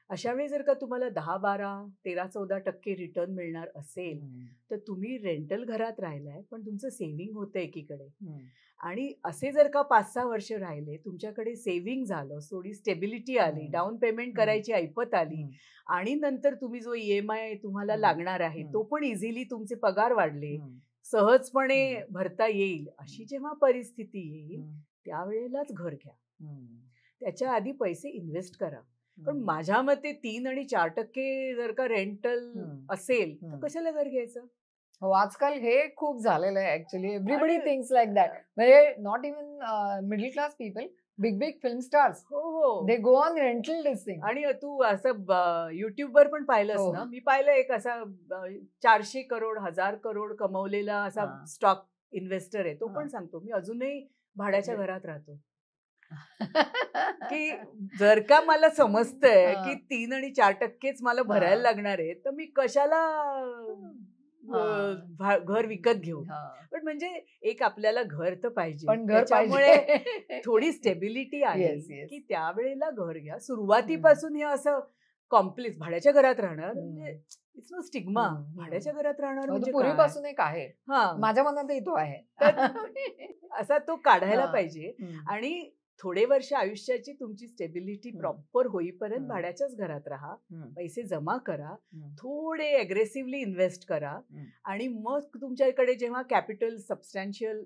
अशा वेळी जर का तुम्हाला 10-12, 13-14% रिटर्न मिळणार असेल तर तुम्ही रेंटल घरात राहिलाय पण तुमचं सेव्हिंग होतं एकीकडे. आणि असे जर का 5-6 वर्ष राहिले, तुमच्याकडे सेव्हिंग झालं, थोडी स्टेबिलिटी आली, डाऊन पेमेंट करायची ऐपत आली, आणि नंतर तुम्ही जो EMI तुम्हाला लागणार आहे तो पण इझिली तुमचे पगार वाढले, सहजपणे भरता येईल, अशी जेव्हा परिस्थिती येईल त्यावेळेलाच घर घ्या. त्याच्या आधी पैसे इन्व्हेस्ट करा. पण माझ्या मते 3 आणि 4% जर का रेंटल असेल तर कशाला घर घ्यायचं. हो, आजकाल हे खूप झालेलं आहे actually. Everybody thinks like that. म्हणजे not even middle class people, big big film stars, they go on rental this thing. आणि तू असं युट्यूबवर पण पाहिलंस ना, मी पाहिलं एक असा 400 करोड 1000 करोड कमवलेला असा स्टॉक इन्व्हेस्टर आहे. तो पण सांगतो मी अजूनही भाड्याच्या घरात राहतो. की जर का मला समजतंय की 3 आणि 4%च मला भरायला लागणार आहे तर मी कशाला घर विकत घेऊ. पण म्हणजे एक आपल्याला घर तर पाहिजे, पण घर त्यामुळे थोडी स्टेबिलिटी आहे की त्यावेळेला घर घ्या. सुरुवातीपासून हे असं कॉम्प्लेक्स भाड्याच्या घरात राहणार म्हणजे इट्स नो स्टिग्मा. भाड्याच्या घरात राहणार म्हणजे पूर्वीपासून एक आहे, माझ्या मनातही तो आहे, असा तो काढायला पाहिजे. आणि थोडे वर्ष आयुष्याची तुमची स्टेबिलिटी प्रॉपर होईपर्यंत भाड्याच्याच घरात राहा, पैसे जमा करा, थोडे अग्रेसिव्हली इन्व्हेस्ट करा, आणि मग तुमच्याकडे जेव्हा कॅपिटल सबस्टॅन्शियल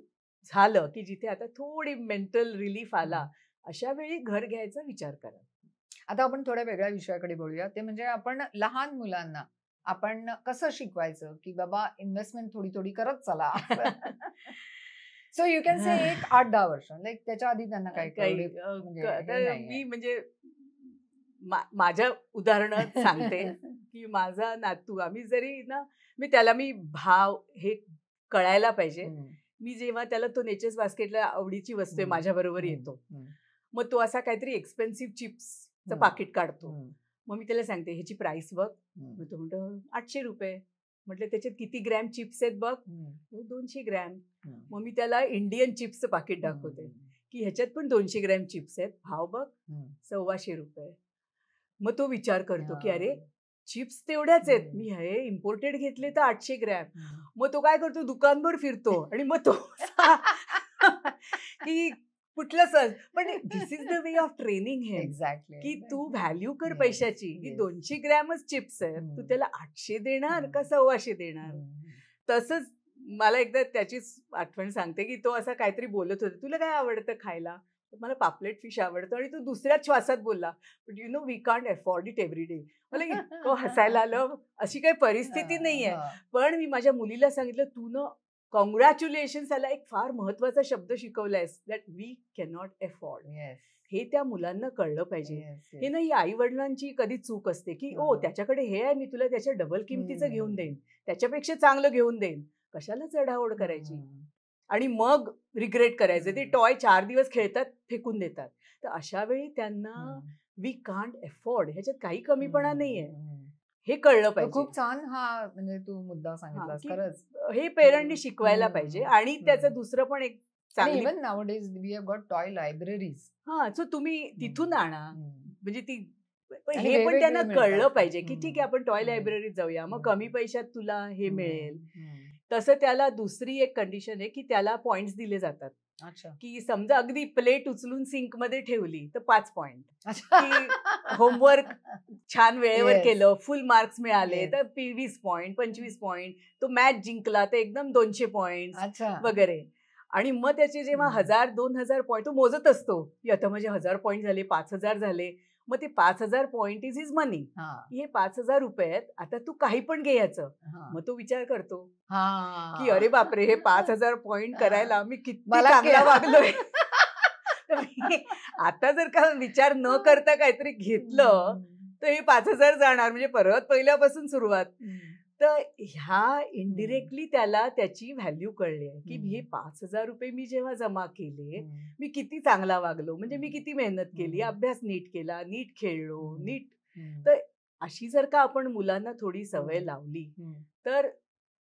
झालं की जिथे आता थोडी मेंटल रिलीफ आला, अशा वेळी घर घ्यायचा विचार करा. आता आपण थोड्या वेगळ्या विषयाकडे बोलूया. ते म्हणजे आपण लहान मुलांना आपण कसं शिकवायचं की बाबा इन्व्हेस्टमेंट थोडी थोडी करत चला. सो यू कॅन से एक 8-10 वर्ष, लाईक त्याच्या आधी त्यांना मी म्हणजे माझ्या उदाहरणात सांगते की माझा नातू, आम्ही जरी ना, मी भाव हे कळायला पाहिजे. मी जेव्हा त्याला तो नेचर्स बास्केटला आवडीची वस्तू आहे माझ्या बरोबर येतो, मग तो असा काहीतरी एक्सपेन्सिव्ह चिप्स पाकिट काढतो. मग मी त्याला सांगते ह्याची प्राइस बघ. मग तो म्हणतो 800 रुपये. म्हटलं त्याच्यात किती ग्रॅम चिप्स आहेत बघ. 200 ग्रॅम. मग मी त्याला इंडियन चिप्सचं पाकिट दाखवते की ह्याच्यात पण 200 ग्रॅम चिप्स आहेत, भाव बघ 1,400 रुपये. मग तो विचार करतो की अरे चिप्स तेवढ्याच आहेत, मी हे इम्पोर्टेड घेतले तर 800 ग्रॅम. मग तो काय करतो, दुकानभर फिरतो आणि मग तो की कुठलं सहज. पण this is the way of training हे. एक्झॅक्टली. की तू व्हॅल्यू कर पैशाची. की 200 ग्रॅमच चिप्स आहेत, तू त्याला 800 देणार का 1,400 देणार. तसंच मला एकदा त्याचीच आठवण सांगते की तो असा काहीतरी बोलत होता, तुला काय आवडतं खायला. मला पापलेट फिश आवडतं. आणि तो दुसऱ्याच श्वासात बोलला, but you know we can't afford it every day. मला इतकं हसायला आलं. अशी काही परिस्थिती नाहीये. पण मी माझ्या मुलीला सांगितलं, तू न कॉंग्रॅच्युलेशन्स याला एक फार महत्वाचा शब्द शिकवलायस, दॅट वी कॅनॉट अफोर्ड. हे त्या मुलांना कळलं पाहिजे. हे ना ही आई वडिलांची कधी चूक असते की ओ त्याच्याकडे हे आहे, मी तुला त्याच्या डबल किमतीचं घेऊन देईन, त्याच्यापेक्षा चांगलं घेऊन देईन. कशाला चढाओढ करायची आणि मग रिग्रेट करायचं. ते टॉय 4 दिवस खेळतात, फेकून देतात. तर अशा वेळी त्यांना वी कांट अफोर्ड ह्याच्यात काही कमीपणा नाहीये हे कळलं पाहिजे. खूप छान हा म्हणजे तू मुद्दा सांगितलास. खरंच हे पेरेंटनी शिकवायला पाहिजे. आणि त्याचं दुसरं पण एक चांगली, even nowadays we have got toy libraries. So तुम्ही तिथून आणा. म्हणजे ती हे पण त्यांना कळलं पाहिजे की ठीक आहे आपण टॉय लायब्ररीत जाऊया, मग कमी पैशात तुला हे मिळेल. तसं त्याला दुसरी एक कंडिशन आहे की त्याला पॉइंट्स दिले जातात. की समजा अगदी प्लेट उचलून सिंक मध्ये ठेवली तर 5 पॉइंट. की होमवर्क छान वेळेवर केलं, फुल मार्क्स मिळाले तर 20 पॉइंट, 25 पॉइंट. तो मॅच जिंकला तर एकदम 200 पॉइंट वगैरे. आणि मग त्याचे जेव्हा 1000-2000 पॉइंट तो मोजत असतो की आता माझे 1000 पॉइंट झाले, 5000 झाले. मग ते 5000 पॉइंट इज हिज मनी. हे 5000 रुपये आहेत, आता तू काही पण घे याचं. मग तो विचार करतो की अरे बापरे, हे 5000 पॉइंट करायला मी किती चांगला वागलोय. आता जर का विचार न करता काहीतरी घेतलं तर हे 5000 जाणार, म्हणजे परत पहिल्यापासून सुरुवात. तर ह्या इनडिरेक्टली त्याला त्याची व्हॅल्यू कळली आहे की हे 5000 रुपये मी जेव्हा जमा केले, मी किती चांगला वागलो, म्हणजे मी किती मेहनत केली, अभ्यास नीट केला, नीट खेळलो, नीट. तर अशी जर का आपण मुलांना थोडी सवय लावली तर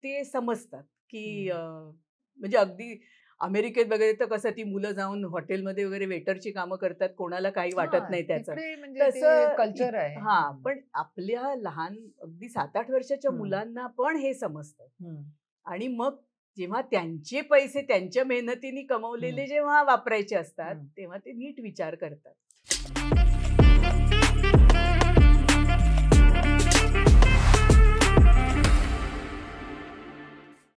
ते समजतात की म्हणजे अगदी अमेरिकेत वगैरे तर कसं ती मुलं जाऊन हॉटेलमध्ये वगैरे वेटरची कामं करतात, कोणाला काही वाटत नाही त्याचं. तसं कल्चर आहे. पण आपल्या लहान अगदी 7-8 वर्षाच्या मुलांना पण हे समजतं. आणि मग जेव्हा त्यांचे पैसे त्यांच्या मेहनतीने कमवलेले जेव्हा वापरायचे असतात तेव्हा ते नीट विचार करतात.